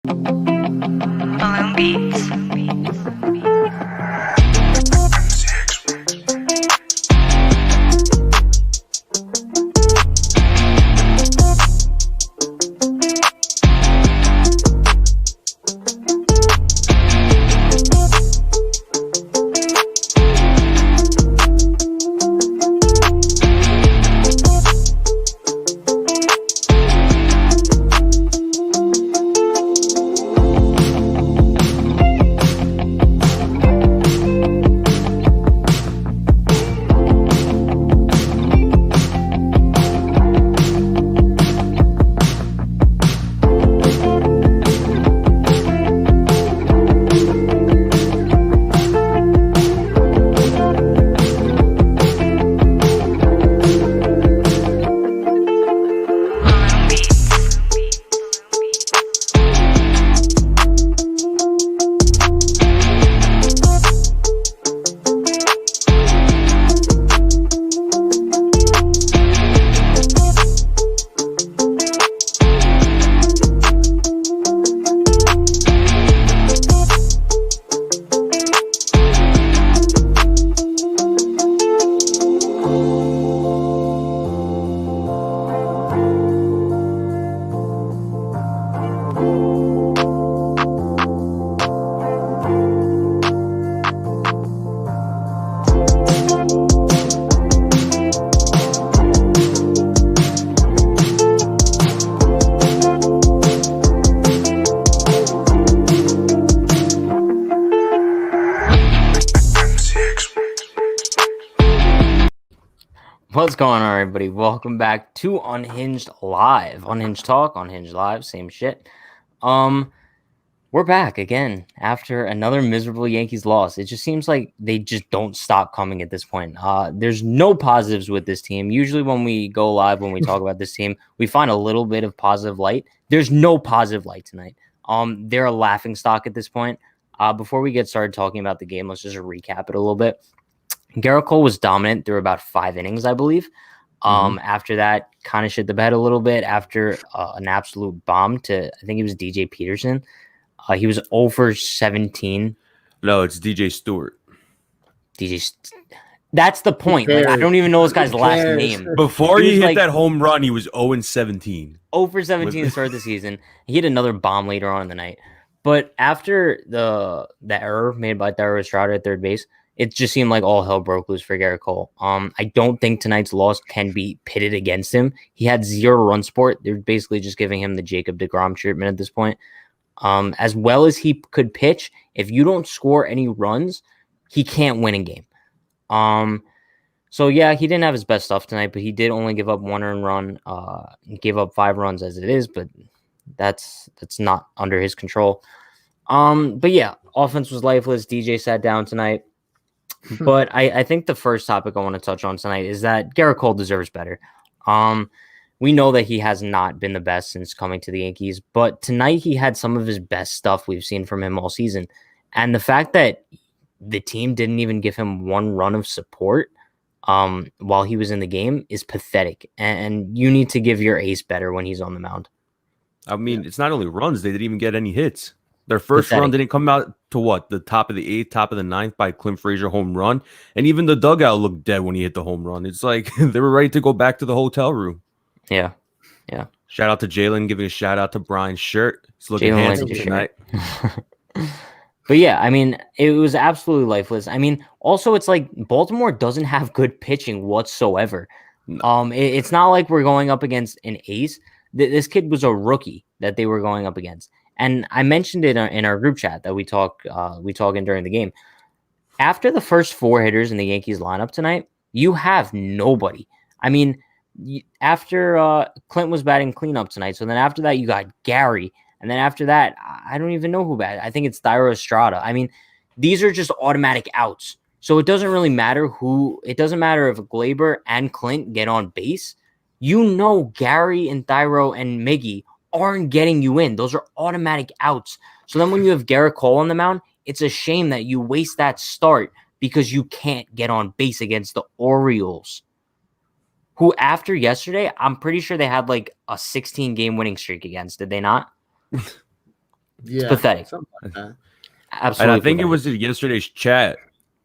Balloon Beats. What's going on, everybody? Welcome back to Unhinged Live. Unhinged Talk, Unhinged Live, same shit. We're back again after another miserable Yankees loss. It just seems like they just don't stop coming at this point. There's no positives with this team. Usually when we go live, when we talk about this team, we find a little bit of positive light. There's no positive light tonight. They're a laughingstock at this point. Before we get started talking about the game, let's just recap it a little bit. Garrett Cole was dominant through about 5 innings, I believe. After that, kind of shit the bed a little bit after an absolute bomb to, I think it was DJ Peterson. He was 0 for 17. No, it's DJ Stewart. That's the point. Like, I don't even know this guy's last name. Before he hit that home run, he was 0 and 17. 0 for 17 to start the season. He hit another bomb later on in the night. But after the error made by Thairo Estrada at third base, it just seemed like all hell broke loose for Garrett Cole. I don't think tonight's loss can be pitted against him. He had 0 run support. They're basically just giving him the Jacob deGrom treatment at this point. As well as he could pitch, if you don't score any runs, he can't win a game. So yeah, he didn't have his best stuff tonight, but he did only give up 1 earned run. He gave up 5 runs as it is, but that's not under his control. But yeah, offense was lifeless. DJ sat down tonight. But I think the first topic I want to touch on tonight is that Garrett Cole deserves better. We know that he has not been the best since coming to the Yankees, but tonight he had some of his best stuff we've seen from him all season. And the fact that the team didn't even give him 1 run of support while he was in the game is pathetic. And you need to give your ace better when he's on the mound. I mean, it's not only runs, they didn't even get any hits. Their first run didn't come out to what? The top of the 8th, top of the 9th by Clint Frazier home run. And even the dugout looked dead when he hit the home run. It's like they were ready to go back to the hotel room. Yeah. Shout out to Jalen, giving a shout out to Brian's shirt. He's looking handsome tonight. But yeah, I mean, it was absolutely lifeless. I mean, also it's like Baltimore doesn't have good pitching whatsoever. No. It's not like we're going up against an ace. This kid was a rookie that they were going up against. And I mentioned it in our group chat that we talk in during the game. After the first 4 hitters in the Yankees lineup tonight, you have nobody. I mean, after Clint was batting cleanup tonight, so then after that you got Gary, and then after that I don't even know who batted. I think it's Thairo Estrada. I mean, these are just automatic outs. So it doesn't really matter who. It doesn't matter if Glaber and Clint get on base. You know, Gary and Thairo and Miggy aren't getting you in. Those are automatic outs. So then when you have Garrett Cole on the mound, it's a shame that you waste that start because you can't get on base against the Orioles, who after yesterday, I'm pretty sure they had like a 16-game winning streak against. Did they not? It's pathetic. Something like that. Absolutely. And I think pathetic. it was yesterday's chat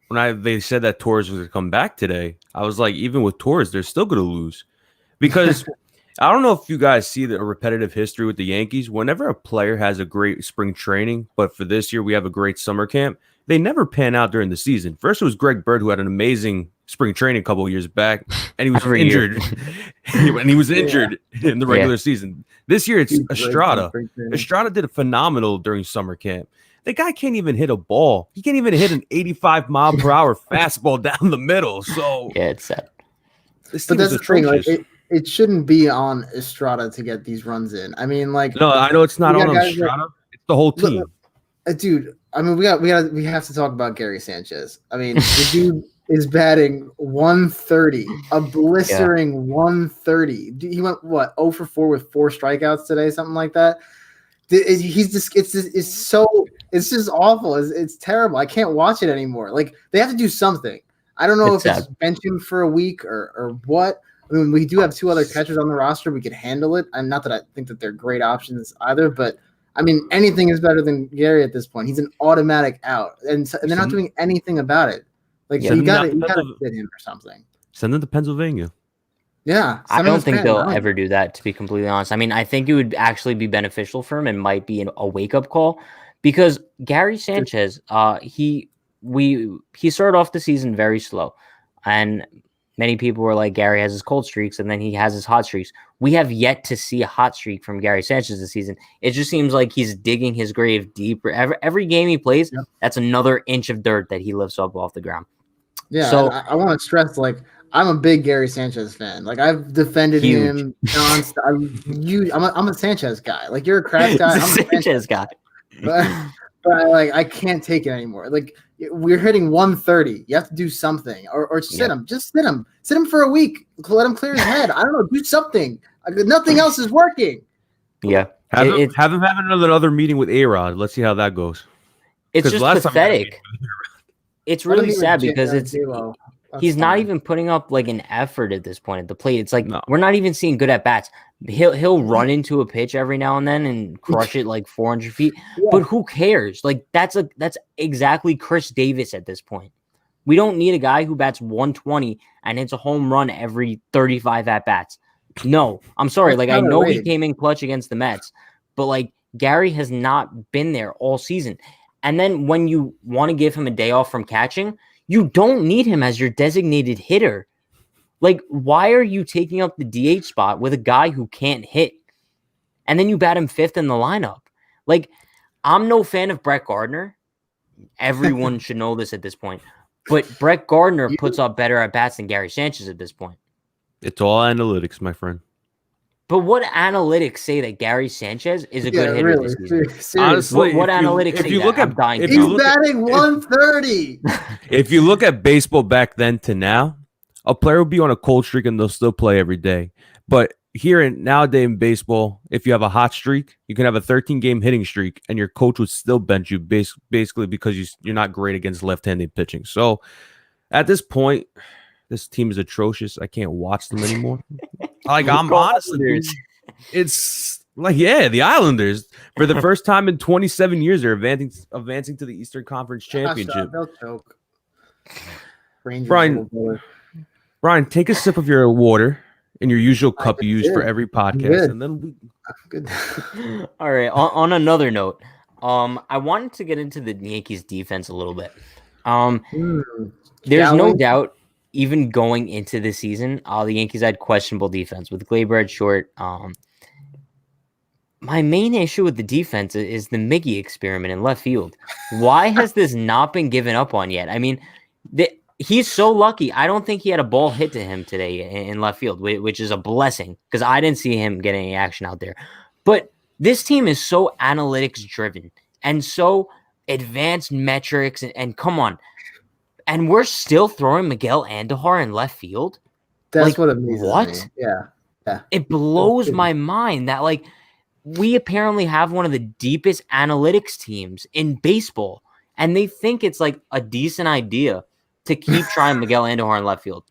when they said that Torres was going to come back today. I was like, even with Torres, they're still going to lose because I don't know if you guys see the repetitive history with the Yankees. Whenever a player has a great spring training, but for this year we have a great summer camp, they never pan out during the season. First, it was Greg Bird, who had an amazing spring training a couple of years back, and he was injured. And he was injured in the regular season. This year, it's Estrada. Estrada did a phenomenal during summer camp. The guy can't even hit a ball. He can't even hit an 85-mile-per-hour fastball down the middle. So yeah, it's sad. But that's the thing. Like, it shouldn't be on Estrada to get these runs in. I mean, like, no, I know it's not on Estrada. It's the whole team. Dude, I mean, we have to talk about Gary Sanchez. I mean, the dude is batting 130, a blistering 130. He went what 0 for 4 with 4 strikeouts today, something like that. He's just it's just awful. It's terrible. I can't watch it anymore. Like, they have to do something. I don't know if it's bench him for a week or what. I mean, we do have 2 other catchers on the roster. We could handle it. And not that I think that they're great options either, but I mean, anything is better than Gary at this point. He's an automatic out, and they're not doing anything about it. Like, you got to fit him or something. Send him to Pennsylvania. Yeah, I don't think they'll ever do that, to be completely honest. I mean, I think it would actually be beneficial for him and might be a wake-up call because Gary Sanchez, he started off the season very slow, and many people were like, Gary has his cold streaks, and then he has his hot streaks. We have yet to see a hot streak from Gary Sanchez this season. It just seems like he's digging his grave deeper. Every game he plays, that's another inch of dirt that he lifts up off the ground. Yeah, so I want to stress, like, I'm a big Gary Sanchez fan. Like, I've defended him nonstop. I'm a Sanchez guy. Like, you're a Kraft guy. I'm a Sanchez guy. But I can't take it anymore. Like, we're hitting 130. You have to do something, or sit him. Just sit him. Sit him for a week. Let him clear his head. I don't know. Do something. Nothing else is working. Yeah. Have him have another meeting with A-Rod. Let's see how that goes. It's just pathetic. It's really sad because he's not even putting up like an effort at this point at the plate. It's like we're not even seeing good at bats. He'll run into a pitch every now and then and crush it like 400 feet. But who cares? Like, that's exactly Chris Davis at this point. We don't need a guy who bats 120 and hits a home run every 35 at bats. No, I'm sorry. Like, I know he came in clutch against the Mets, but like, Gary has not been there all season. And then when you want to give him a day off from catching, you don't need him as your designated hitter. Like, why are you taking up the DH spot with a guy who can't hit? And then you bat him 5th in the lineup. Like, I'm no fan of Brett Gardner. Everyone should know this at this point. But Brett Gardner puts up better at bats than Gary Sanchez at this point. It's all analytics, my friend. But what analytics say that Gary Sanchez is a good hitter this season? Honestly, what analytics say that? I'm dying. He's batting 130. If you look at baseball back then to now, a player will be on a cold streak and they'll still play every day. But here nowadays in baseball, if you have a hot streak, you can have a 13-game hitting streak, and your coach would still bench you basically because you're not great against left-handed pitching. So at this point, this team is atrocious. I can't watch them anymore. Like, I'm honestly, it's like, the Islanders, for the first time in 27 years, are advancing to the Eastern Conference Championship. They'll choke. Brian, take a sip of your water in your usual cup you use for every podcast, and then good. All right. On another note, I wanted to get into the Yankees defense a little bit. There's no doubt, even going into the season, the Yankees had questionable defense with Gleyber at short. My main issue with the defense is the Miggy experiment in left field. Why has this not been given up on yet? I mean, he's so lucky. I don't think he had a ball hit to him today in left field, which is a blessing because I didn't see him get any action out there. But this team is so analytics driven and so advanced metrics. And come on. And we're still throwing Miguel Andujar in left field? That's what it means. What? Yeah. It blows my mind that, like, we apparently have one of the deepest analytics teams in baseball. And they think it's, like, a decent idea to keep trying Miguel Andujar in left field.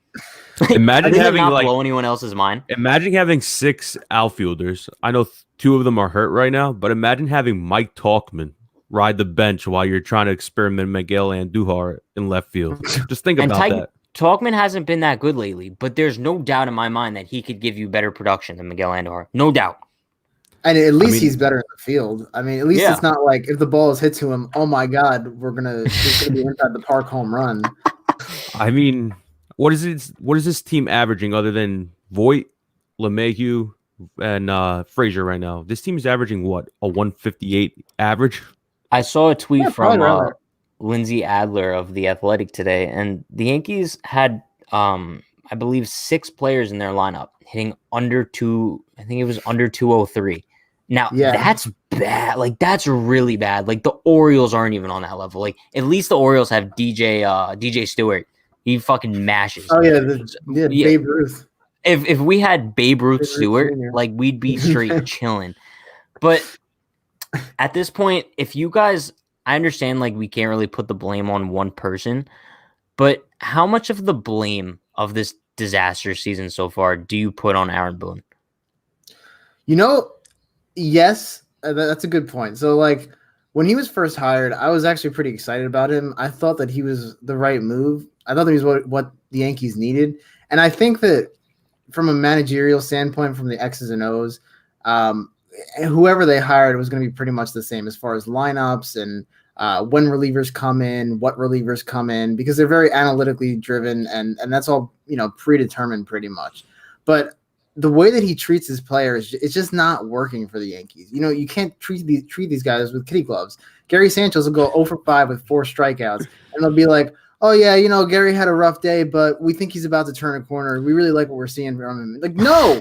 Imagine Does it having not blow anyone else's mind. Imagine having 6 outfielders. I know 2 of them are hurt right now, but imagine having Mike Talkman ride the bench while you're trying to experiment Miguel Andujar in left field. Just think about that. Talkman hasn't been that good lately, but there's no doubt in my mind that he could give you better production than Miguel Andujar. No doubt. And at least he's better in the field. I mean, at least it's not like if the ball is hit to him, oh my God, it's gonna be inside the park home run. I mean, what is this team averaging other than Voit, LeMahieu, and Frazier right now? This team is averaging what, a 158 average? I saw a tweet from Lindsay Adler of The Athletic today, and the Yankees had I believe 6 players in their lineup hitting under 203. Now that's bad. Like, that's really bad. Like, the Orioles aren't even on that level. Like, at least the Orioles have DJ Stewart. He fucking mashes. Oh yeah, Babe Ruth. If we had Babe Ruth Stewart, like, we'd be straight chilling. But at this point, if you guys, I understand, like, we can't really put the blame on one person, but how much of the blame of this disaster season so far do you put on Aaron Boone? Yes, that's a good point. So, like, when he was first hired, I was actually pretty excited about him. I thought that he was the right move. I thought that he was what the Yankees needed. And I think that from a managerial standpoint, from the X's and O's, whoever they hired was going to be pretty much the same as far as lineups and when relievers come in, what relievers come in, because they're very analytically driven, and that's all, predetermined pretty much. But the way that he treats his players, it's just not working for the Yankees. You can't treat these guys with kitty gloves. Gary Sanchez will go 0 for 5 with 4 strikeouts, and they'll be like, oh yeah, Gary had a rough day, but we think he's about to turn a corner. We really like what we're seeing from him. Like, no,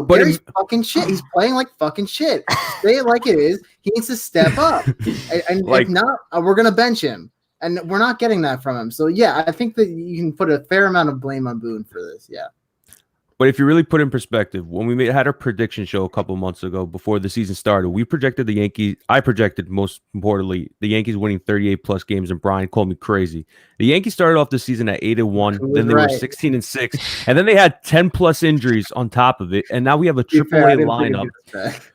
but Gary's fucking shit. He's playing like fucking shit. Say it like it is. He needs to step up. And if not, we're going to bench him. And we're not getting that from him. So, yeah, I think that you can put a fair amount of blame on Boone for this. Yeah. But if you really put in perspective, when we had our prediction show a couple months ago before the season started, we projected the Yankees. I projected, most importantly, the Yankees winning 38+ games, and Brian called me crazy. The Yankees started off the season at 8-1, then they were 16-6, and then they had 10+ injuries on top of it, and now we have a AAA lineup.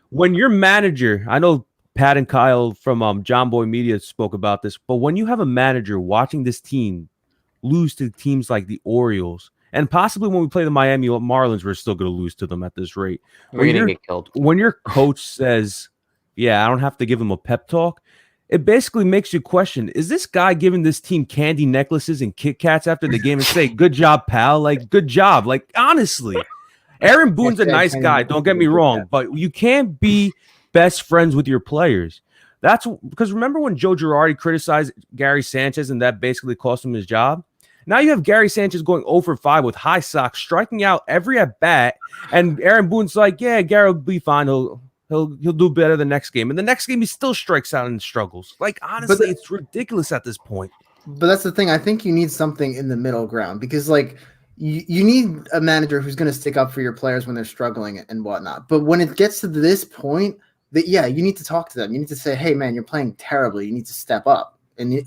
When your manager, I know Pat and Kyle from John Boy Media spoke about this, but when you have a manager watching this team lose to teams like the Orioles, and possibly when we play the Miami Marlins, we're still going to lose to them at this rate. We're going to get killed. When your coach says, yeah, I don't have to give him a pep talk, it basically makes you question, is this guy giving this team candy necklaces and Kit Kats after the game and say, good job, pal? Like, good job. Like, honestly, Aaron Boone's a nice guy. Don't get me wrong, but you can't be best friends with your players. That's because remember when Joe Girardi criticized Gary Sanchez and that basically cost him his job? Now you have Gary Sanchez going 0 for 5 with high socks, striking out every at bat, and Aaron Boone's like, "Yeah, Gary will be fine. He'll do better the next game." And the next game he still strikes out and struggles. Like, honestly, it's ridiculous at this point. But that's the thing. I think you need something in the middle ground because, like, you need a manager who's going to stick up for your players when they're struggling and whatnot. But when it gets to this point, you need to talk to them. You need to say, "Hey, man, you're playing terribly. You need to step up, and you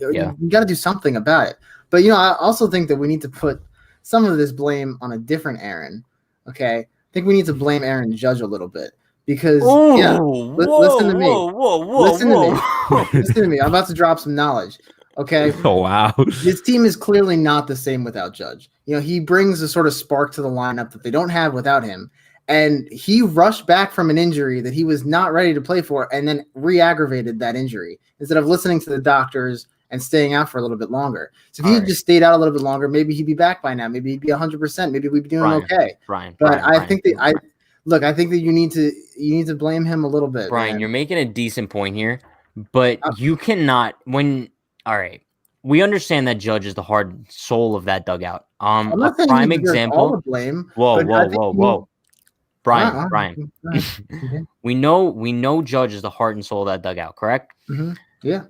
got to do something about it." But, I also think that we need to put some of this blame on a different Aaron, okay? I think we need to blame Aaron Judge a little bit because, listen to me. Listen to me. I'm about to drop some knowledge, okay? Oh, wow. This team is clearly not the same without Judge. He brings a sort of spark to the lineup that they don't have without him. And he rushed back from an injury that he was not ready to play for and then re-aggravated that injury instead of listening to the doctors and staying out for a little bit longer. So if he had just stayed out a little bit longer, maybe he'd be back by now. Maybe he'd be 100%. Maybe we'd be doing okay. I think that you need to blame him a little bit. Brian, you're making a decent point here, but you cannot all right. We understand that Judge is the heart and soul of that dugout. I'm not saying prime example. All the blame. Whoa. Brian. We know Judge is the heart and soul of that dugout, correct? Mm-hmm. Yeah.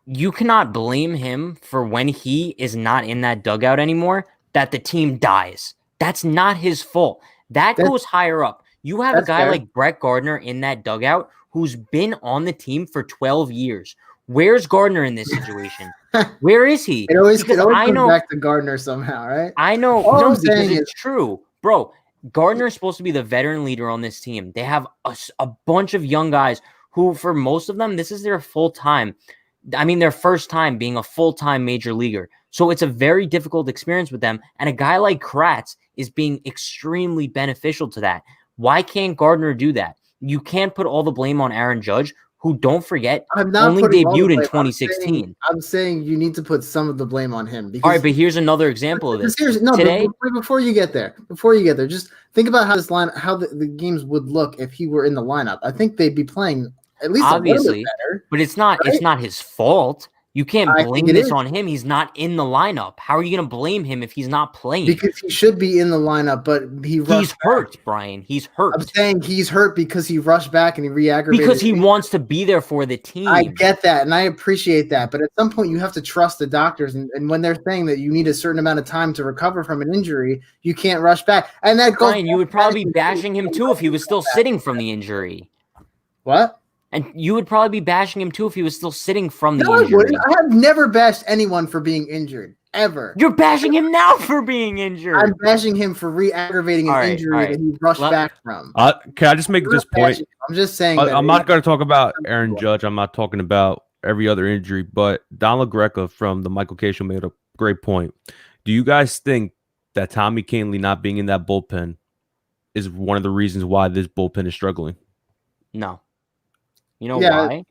You cannot blame him for when he is not in that dugout anymore, that the team dies. That's not his fault. That goes higher up. You have a guy like Brett Gardner in that dugout who's been on the team for 12 years. Where's Gardner in this situation? Where is he? It always Because comes I know back to Gardner somehow, right? I know All no I'm because saying it's true, bro. Gardner is supposed to be the veteran leader on this team. They have a bunch of young guys who, for most of them, this is their full time. I mean, their first time being a full time major leaguer. So it's a very difficult experience with them. And a guy like Kratz is being extremely beneficial to that. Why can't Gardner do that? You can't put all the blame on Aaron Judge, who, don't forget, I'm not only putting all the debuted in blame. 2016. I'm saying you need to put some of the blame on him because All right, but here's another example of this. Today, before you get there, just think about how the games would look if he were in the lineup. I think they'd be playing at least obviously, a little bit better. but it's not his fault. You can't blame this on him. He's not in the lineup. How are you going to blame him if he's not playing? Because he should be in the lineup, but he's hurt, Brian. He's hurt. I'm saying he's hurt because he rushed back and he re-aggravated. Because he wants to be there for the team. I get that, and I appreciate that. But at some point, you have to trust the doctors. And when they're saying that you need a certain amount of time to recover from an injury, you can't rush back. And that goes. Brian, you would probably be bashing him too if he was still sitting from the injury. What? And you would probably be bashing him too if he was still sitting from the injury. I wouldn't. I have never bashed anyone for being injured, ever. You're bashing him now for being injured. I'm bashing him for re-aggravating an injury that he rushed back from. Can I just make this point? I'm just saying. I'm not going to talk about Aaron Judge. I'm not talking about every other injury, but Don LaGreca from the Michael K Show made a great point. Do you guys think that Tommy Kahnle not being in that bullpen is one of the reasons why this bullpen is struggling? No. You know why?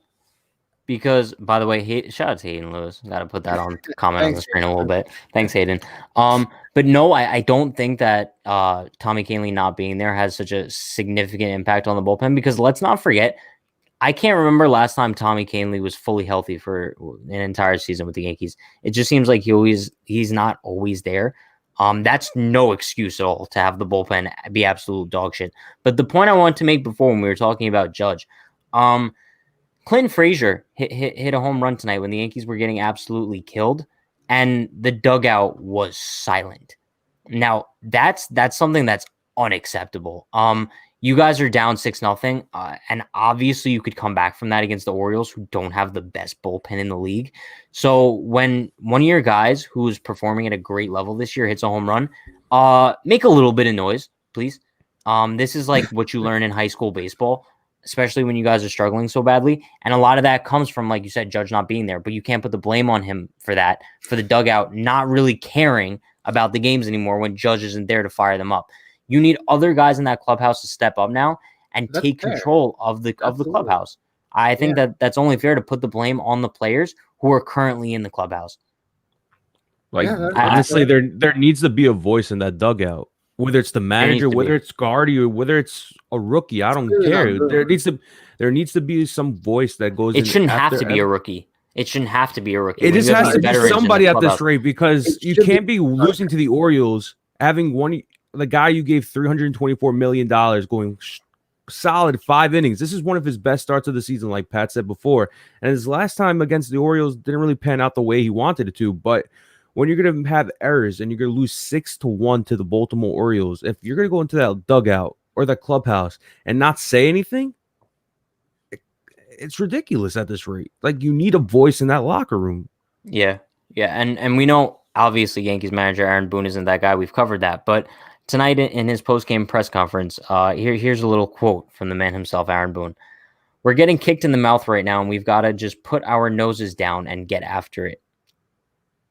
Because, by the way, shout out to Hayden Lewis. Got to put that on comment on the screen a little bit. Thanks, Hayden. But no, I don't think that Tommy Kahnle not being there has such a significant impact on the bullpen, because let's not forget, I can't remember last time Tommy Kahnle was fully healthy for an entire season with the Yankees. It just seems like he's not always there. That's no excuse at all to have the bullpen be absolute dog shit. But the point I wanted to make before when we were talking about Judge, Clinton Frazier hit a home run tonight when the Yankees were getting absolutely killed, and the dugout was silent. Now, that's something that's unacceptable. You guys are down 6-0, and obviously you could come back from that against the Orioles, who don't have the best bullpen in the league. So when one of your guys who's performing at a great level this year hits a home run, make a little bit of noise, please. This is like what you learn in high school baseball, especially when you guys are struggling so badly. And a lot of that comes from, like you said, Judge not being there, but you can't put the blame on him for that, for the dugout not really caring about the games anymore when Judge isn't there to fire them up. You need other guys in that clubhouse to step up now and take control of the clubhouse. I think that's only fair to put the blame on the players who are currently in the clubhouse. Like, honestly, there needs to be a voice in that dugout. Whether it's the manager, whether it's Guardy, or whether it's a rookie, I don't care. There needs to be some voice that goes. It shouldn't have to be a rookie. It shouldn't have to be a rookie. It just has to be somebody at this rate, because you can't be losing to the Orioles, having the guy you gave $324 million going solid 5 innings. This is one of his best starts of the season, like Pat said before. And his last time against the Orioles didn't really pan out the way he wanted it to, but when you're going to have errors and you're going to lose 6-1 to the Baltimore Orioles, if you're going to go into that dugout or that clubhouse and not say anything, it's ridiculous at this rate. Like, you need a voice in that locker room. Yeah. And we know, obviously, Yankees manager Aaron Boone isn't that guy. We've covered that. But tonight in his post-game press conference, here's a little quote from the man himself, Aaron Boone. "We're getting kicked in the mouth right now, and we've got to just put our noses down and get after it."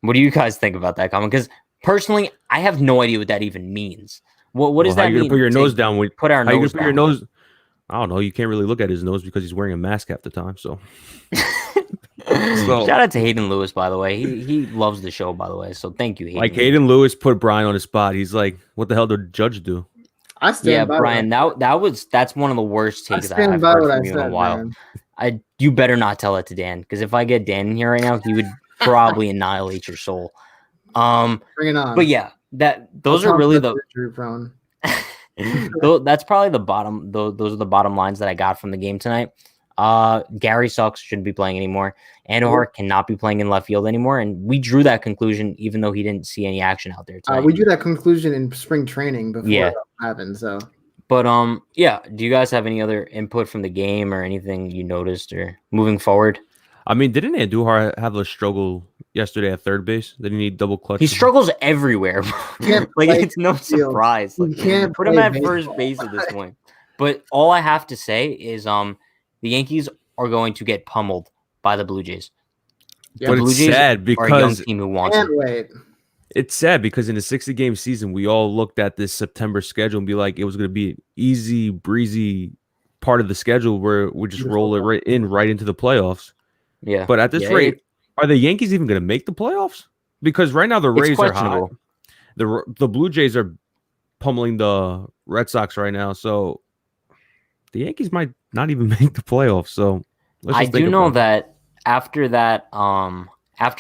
What do you guys think about that comment? Because personally, I have no idea what that even means. What does that mean? How you gonna put your nose down? Put our nose down. Your nose? I don't know. You can't really look at his nose because he's wearing a mask half the time. So, shout out to Hayden Lewis, by the way. He loves the show, by the way. So thank you, Hayden. Like, Hayden Lewis put Brian on his spot. He's like, "What the hell did Judge do?" I stand by Brian. That's one of the worst takes I've heard from you in a while. Man. You better not tell it to Dan, because if I get Dan in here right now, he would probably annihilate your soul. Bring it on. But yeah, those are really the prone. That's probably the bottom. Those are the bottom lines that I got from the game tonight. Gary sucks, shouldn't be playing anymore. Andujar cannot be playing in left field anymore, and we drew that conclusion even though he didn't see any action out there tonight. We drew that conclusion in spring training before that happened. So, but do you guys have any other input from the game or anything you noticed or moving forward? I mean, didn't Andujar have a struggle yesterday at third base? Did he need double clutch? He struggles everywhere. Like it's no surprise. You Like, can't put him play at baseball. first base at this point. But all I have to say is the Yankees are going to get pummeled by the Blue Jays. Yeah, But The Blue it's Jays sad are a young because team who wants Can't it. wait. it's sad because in a 60-game season, we all looked at this September schedule and be like, it was going to be an easy, breezy part of the schedule where we just roll it right into the playoffs. Yeah. But at this rate, are the Yankees even going to make the playoffs? Because right now the Rays are hot. The Blue Jays are pummeling the Red Sox right now, so the Yankees might not even make the playoffs. So I do know that after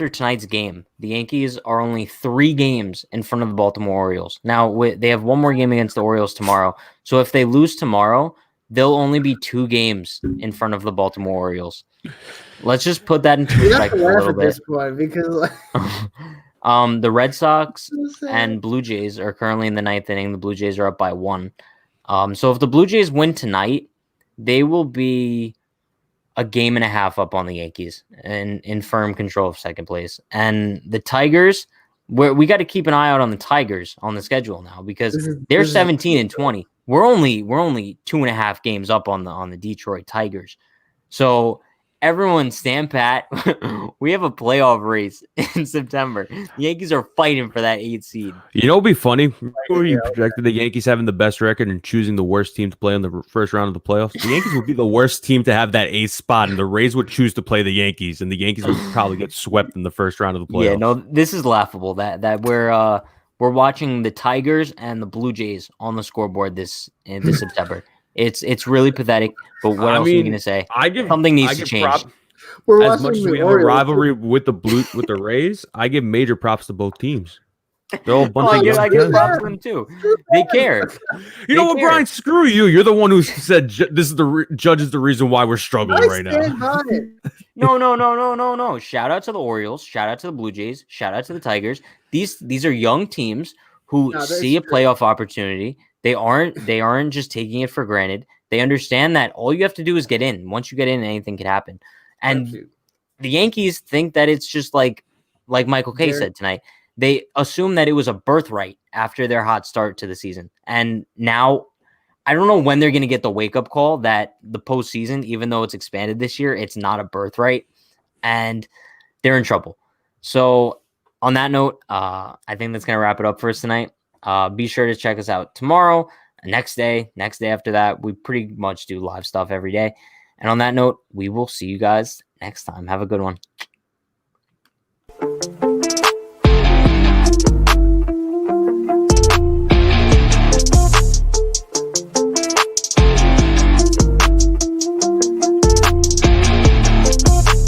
tonight's game, the Yankees are only 3 games in front of the Baltimore Orioles. Now they have one more game against the Orioles tomorrow. So if they lose tomorrow, they'll only be 2 games in front of the Baltimore Orioles. Let's just put that into perspective a little bit. This point because the Red Sox and Blue Jays are currently in the 9th inning. The Blue Jays are up by 1. So if the Blue Jays win tonight, they will be a game and a half up on the Yankees and in firm control of second place. And the Tigers, we got to keep an eye out on the Tigers on the schedule now because they're 17-20. We're only 2.5 games up on the Detroit Tigers. So everyone stand pat. We have a playoff race in September. The Yankees are fighting for that 8th seed. You know, it'd be funny. You projected the Yankees having the best record and choosing the worst team to play in the first round of the playoffs. The Yankees would be the worst team to have that 8th spot, and the Rays would choose to play the Yankees, and the Yankees would probably get swept in the first round of the playoffs. Yeah, no, this is laughable. That we're watching the Tigers and the Blue Jays on the scoreboard this September. It's really pathetic. But what else are you going to say? Something needs to change. As much as we have a rivalry with the Rays, I give major props to both teams. They're all a bunch of I give props to them too. They care. You know what, Brian? Screw you. You're the one who said this is judge is the reason why we're struggling right now. No. Shout out to the Orioles. Shout out to the Blue Jays. Shout out to the Tigers. These are young teams who see a playoff opportunity. They aren't just taking it for granted. They understand that all you have to do is get in. Once you get in, anything can happen. And the Yankees think that it's just like Michael Kay said tonight. They assume that it was a birthright after their hot start to the season. And now I don't know when they're going to get the wake-up call that the postseason, even though it's expanded this year, it's not a birthright. And they're in trouble. So on that note, I think that's going to wrap it up for us tonight. Be sure to check us out tomorrow, next day after that. We pretty much do live stuff every day. And on that note, we will see you guys next time. Have a good one.